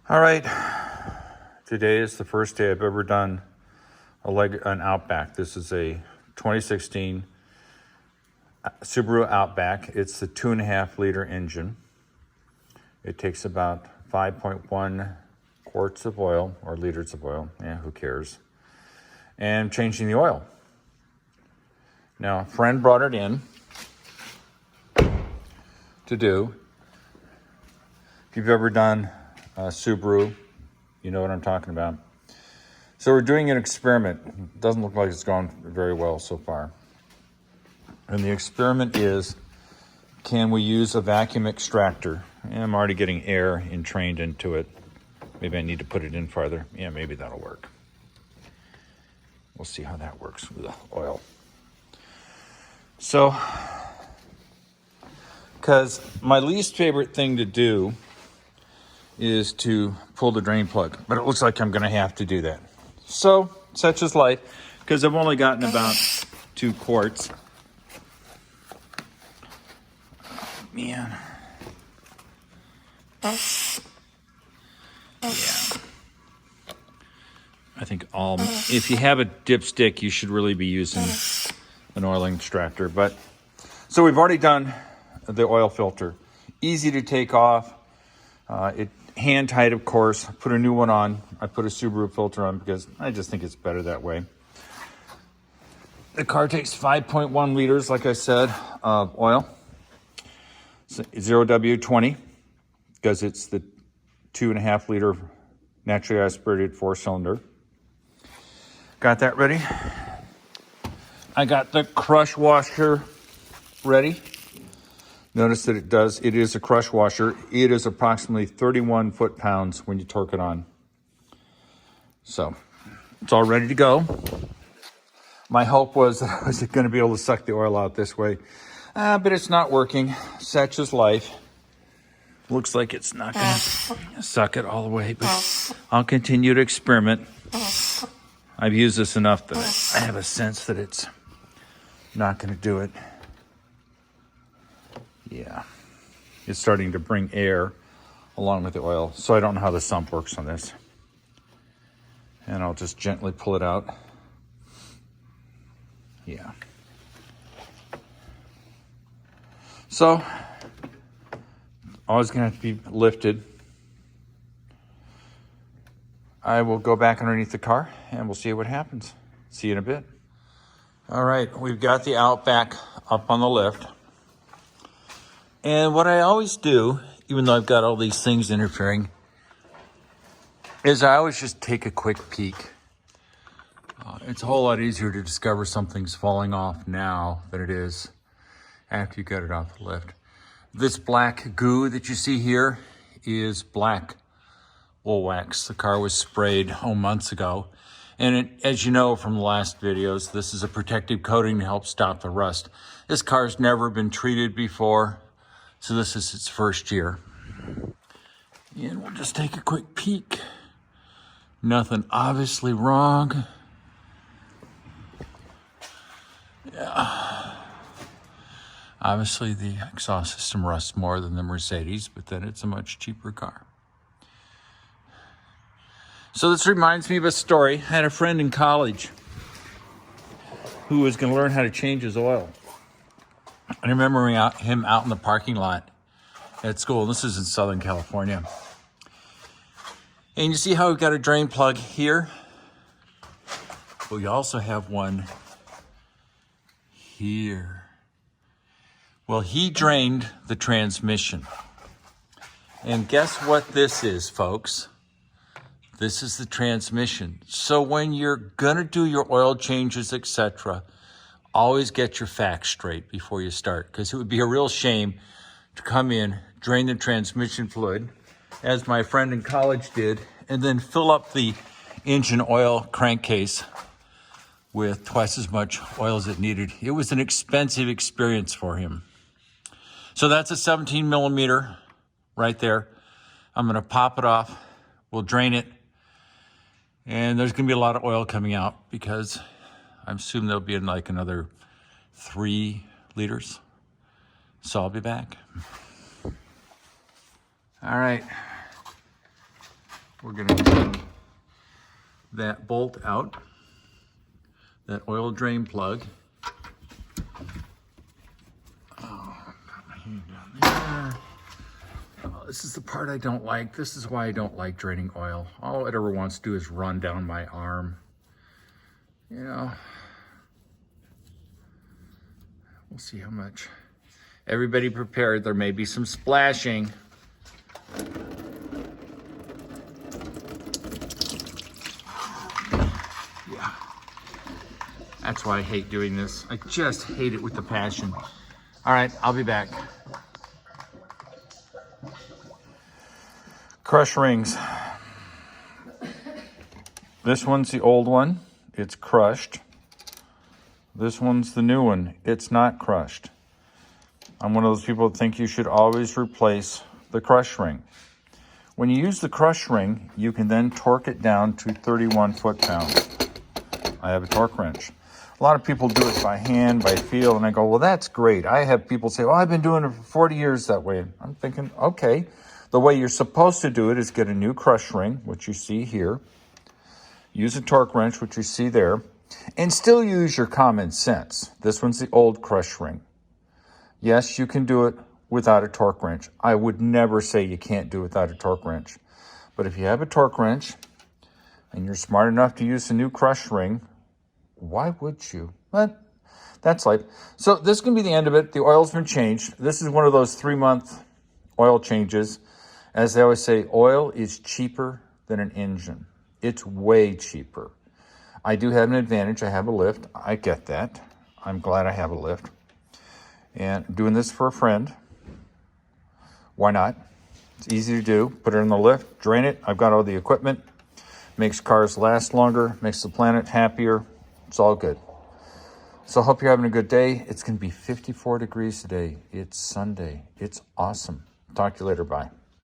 All right, today is the first day I've ever done an Outback. This is a 2016 Subaru Outback. It's the 2.5 liter engine. It takes about 5.1 quarts of oil, or liters of oil, yeah, who cares, and changing the oil. Now, a friend brought it in to do. If you've ever done Subaru, you know what I'm talking about. So we're doing an experiment. It doesn't look like it's gone very well so far. And the experiment is, can we use a vacuum extractor? And I'm already getting air entrained into it. Maybe I need to put it in farther. Yeah, maybe that'll work. We'll see how that works with the oil. So, because my least favorite thing to do is to pull the drain plug, but it looks like I'm gonna have to do that. So, such is life, because I've only gotten about 2 quarts. Oh, man. Yeah. I think if you have a dipstick, you should really be using an oil extractor. But, so we've already done the oil filter. Easy to take off. It hand tight, of course. Put a new one on. I put a Subaru filter on because I just think it's better that way. The car takes 5.1 liters, like I said, of oil. 0W20, because it's the 2.5 liter naturally aspirated 4-cylinder. Got that ready. I got the crush washer ready. Notice that it is a crush washer. It is approximately 31 foot-pounds when you torque it on. So, it's all ready to go. My hope was that I was going to be able to suck the oil out this way. But it's not working. Such is life. Looks like it's not going to suck it all the way, but I'll continue to experiment. I've used this enough that I have a sense that it's not going to do it. Yeah, it's starting to bring air along with the oil. So I don't know how the sump works on this. And I'll just gently pull it out. Yeah. So, always gonna have to be lifted. I will go back underneath the car and we'll see what happens. See you in a bit. All right, we've got the Outback up on the lift. And what I always do, even though I've got all these things interfering, is I always just take a quick peek. It's a whole lot easier to discover something's falling off now than it is after you get it off the lift. This black goo that you see here is black wool wax. The car was sprayed months ago. And as you know from the last videos, this is a protective coating to help stop the rust. This car's never been treated before. So this is its first year. And we'll just take a quick peek. Nothing obviously wrong. Yeah. Obviously the exhaust system rusts more than the Mercedes, but then it's a much cheaper car. So this reminds me of a story. I had a friend in college who was going to learn how to change his oil. I remember him out in the parking lot at school. This is in Southern California. And you see how we've got a drain plug here? But we also have one here. Well, he drained the transmission. And guess what this is, folks? This is the transmission. So when you're gonna do your oil changes, etc., always get your facts straight before you start, because it would be a real shame to come in, drain the transmission fluid, as my friend in college did, and then fill up the engine oil crankcase with twice as much oil as it needed. It was an expensive experience for him. So that's a 17 millimeter right there. I'm gonna pop it off. We'll drain it. And there's gonna be a lot of oil coming out because I'm assuming there'll be like another 3 liters. So I'll be back. All right. we're going to drain that bolt out, that oil drain plug. Oh, put my hand down there. Oh, this is the part I don't like. This is why I don't like draining oil. All it ever wants to do is run down my arm. You know, we'll see how much. Everybody prepared. There may be some splashing. Yeah. That's why I hate doing this. I just hate it with a passion. All right, I'll be back. Crush rings. This one's the old one. It's crushed. This one's the new one. It's not crushed. I'm one of those people that think you should always replace the crush ring. When you use the crush ring, you can then torque it down to 31 foot-pounds. I have a torque wrench. A lot of people do it by hand, by feel, and I go, well, that's great. I have people say, oh, I've been doing it for 40 years that way. I'm thinking, okay, the way you're supposed to do it is get a new crush ring, which you see here. Use a torque wrench, which you see there, and still use your common sense. This one's the old crush ring. Yes, you can do it without a torque wrench. I would never say you can't do it without a torque wrench. But if you have a torque wrench and you're smart enough to use a new crush ring, why would you? But that's life. So this can be the end of it. The oil's been changed. This is one of those 3-month oil changes. As they always say, oil is cheaper than an engine. It's way cheaper. I do have an advantage. I have a lift. I get that. I'm glad I have a lift. And doing this for a friend, why not? It's easy to do. Put it in the lift, drain it. I've got all the equipment. Makes cars last longer, makes the planet happier. It's all good. So I hope you're having a good day. It's going to be 54 degrees today. It's Sunday. It's awesome. Talk to you later. Bye.